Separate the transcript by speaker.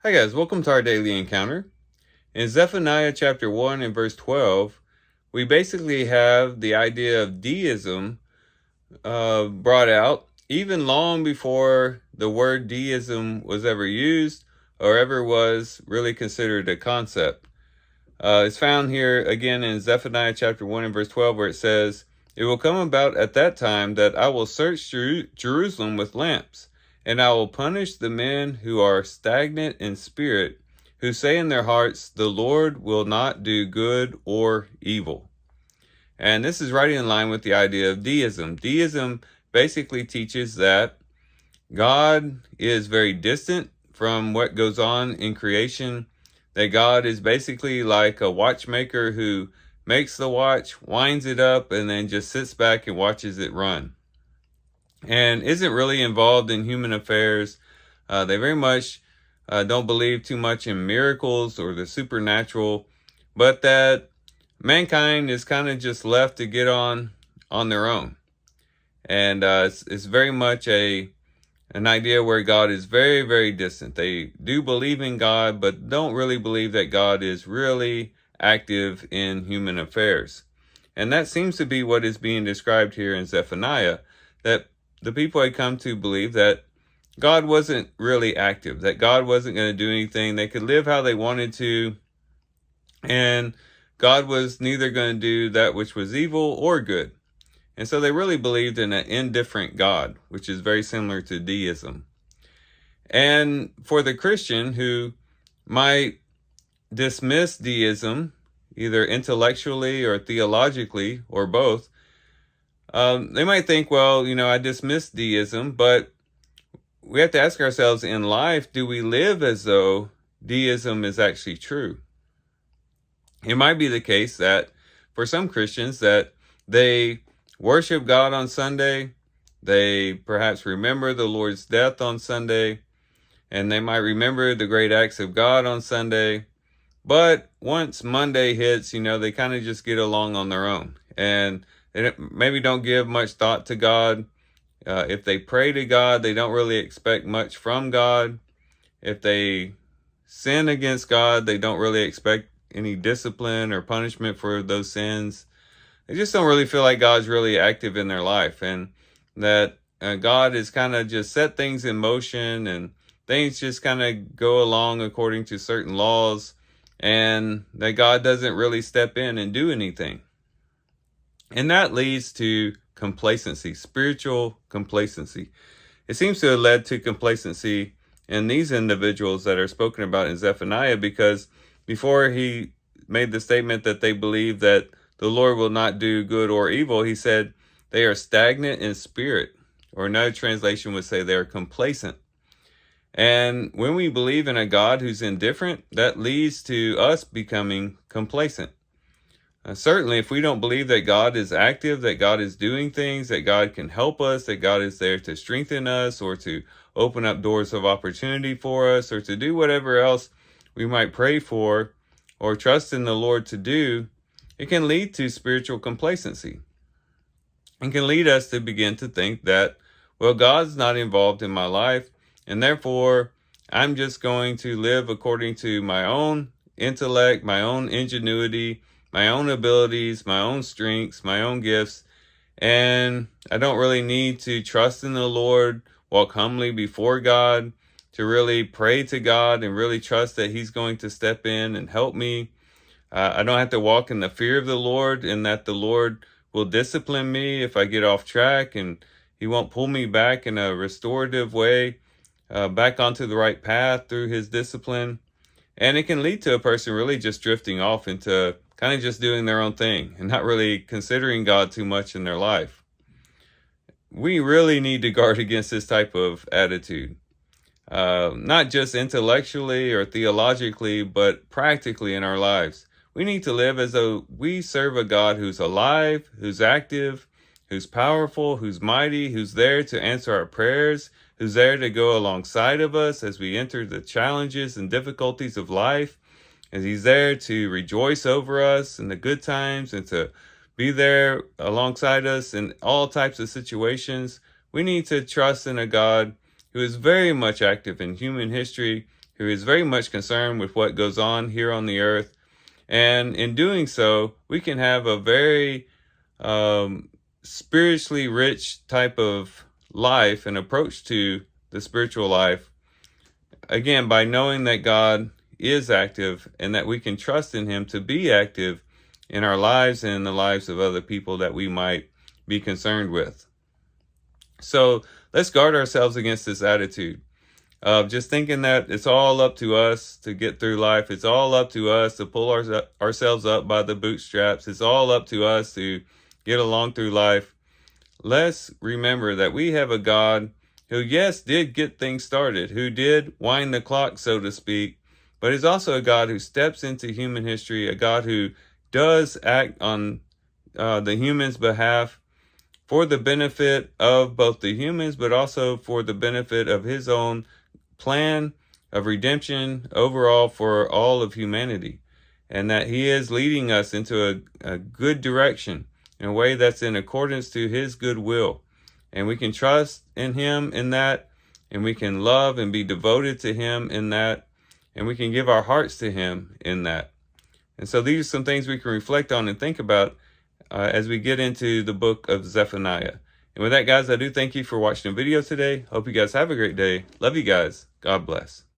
Speaker 1: Hi guys, welcome to our daily encounter. In Zephaniah chapter 1 and verse 12, we basically have the idea of deism brought out even long before the word deism was ever used or ever was really considered a concept. It's found here again in Zephaniah chapter 1 and verse 12 where it says, "It will come about at that time that I will search Jerusalem with lamps, and I will punish the men who are stagnant in spirit, who say in their hearts, the Lord will not do good or evil." And this is right in line with the idea of deism. Deism basically teaches that God is very distant from what goes on in creation, that God is basically like a watchmaker who makes the watch, winds it up, and then just sits back and watches it run, and isn't really involved in human affairs. They very much don't believe too much in miracles or the supernatural, but that mankind is kind of just left to get on their own. And it's very much an idea where God is very, very distant. They do believe in God, but don't really believe that God is really active in human affairs. And that seems to be what is being described here in Zephaniah, that the people had come to believe that God wasn't really active, that God wasn't going to do anything. They could live how they wanted to, and God was neither going to do that which was evil or good. And so they really believed in an indifferent God, which is very similar to deism. And for the Christian who might dismiss deism, either intellectually or theologically or both, they might think, well, I dismiss deism, but we have to ask ourselves, in life, do we live as though deism is actually true? It might be the case that for some Christians that they worship God on Sunday, they perhaps remember the Lord's death on Sunday, and they might remember the great acts of God on Sunday. But once Monday hits, they kind of just get along on their own. And they maybe don't give much thought to God. If they pray to God, they don't really expect much from God. If they sin against God, they don't really expect any discipline or punishment for those sins. They just don't really feel like God's really active in their life, and that God has kind of just set things in motion, and things just kind of go along according to certain laws, and that God doesn't really step in and do anything. And that leads to complacency, spiritual complacency. It seems to have led to complacency in these individuals that are spoken about in Zephaniah, because before he made the statement that they believe that the Lord will not do good or evil, he said they are stagnant in spirit, or another translation would say they are complacent. And when we believe in a God who's indifferent, that leads to us becoming complacent. Certainly, if we don't believe that God is active, that God is doing things, that God can help us, that God is there to strengthen us or to open up doors of opportunity for us or to do whatever else we might pray for or trust in the Lord to do, it can lead to spiritual complacency and can lead us to begin to think that, well, God's not involved in my life, and therefore I'm just going to live according to my own intellect, my own ingenuity, my own abilities, my own strengths, my own gifts, and I don't really need to trust in the Lord, walk humbly before God, to really pray to God and really trust that He's going to step in and help me. I don't have to walk in the fear of the Lord, and that the Lord will discipline me if I get off track, and He won't pull me back in a restorative way, back onto the right path through His discipline. And it can lead to a person really just drifting off into kind of just doing their own thing and not really considering God too much in their life. We really need to guard against this type of attitude. Not just intellectually or theologically, but practically in our lives. We need to live as though we serve a God who's alive, who's active, who's powerful, who's mighty, who's there to answer our prayers, who's there to go alongside of us as we enter the challenges and difficulties of life, as He's there to rejoice over us in the good times and to be there alongside us in all types of situations. We need to trust in a God who is very much active in human history, who is very much concerned with what goes on here on the earth. And in doing so, we can have a very spiritually rich type of life and approach to the spiritual life. Again, by knowing that God is active and that we can trust in him to be active in our lives and in the lives of other people that we might be concerned with. So let's guard ourselves against this attitude of just thinking that it's all up to us to get through life. It's all up to us to pull ourselves up by the bootstraps. It's all up to us to get along through life. Let's remember that we have a God who, yes, did get things started, who did wind the clock, so to speak, but is also a God who steps into human history, a God who does act on the humans' behalf for the benefit of both the humans, but also for the benefit of his own plan of redemption overall for all of humanity. And that he is leading us into a good direction in a way that's in accordance to his good will. And we can trust in him in that, and we can love and be devoted to him in that, and we can give our hearts to him in that. And so these are some things we can reflect on and think about as we get into the book of Zephaniah. And with that, guys, I do thank you for watching the video today. Hope you guys have a great day. Love you guys. God bless.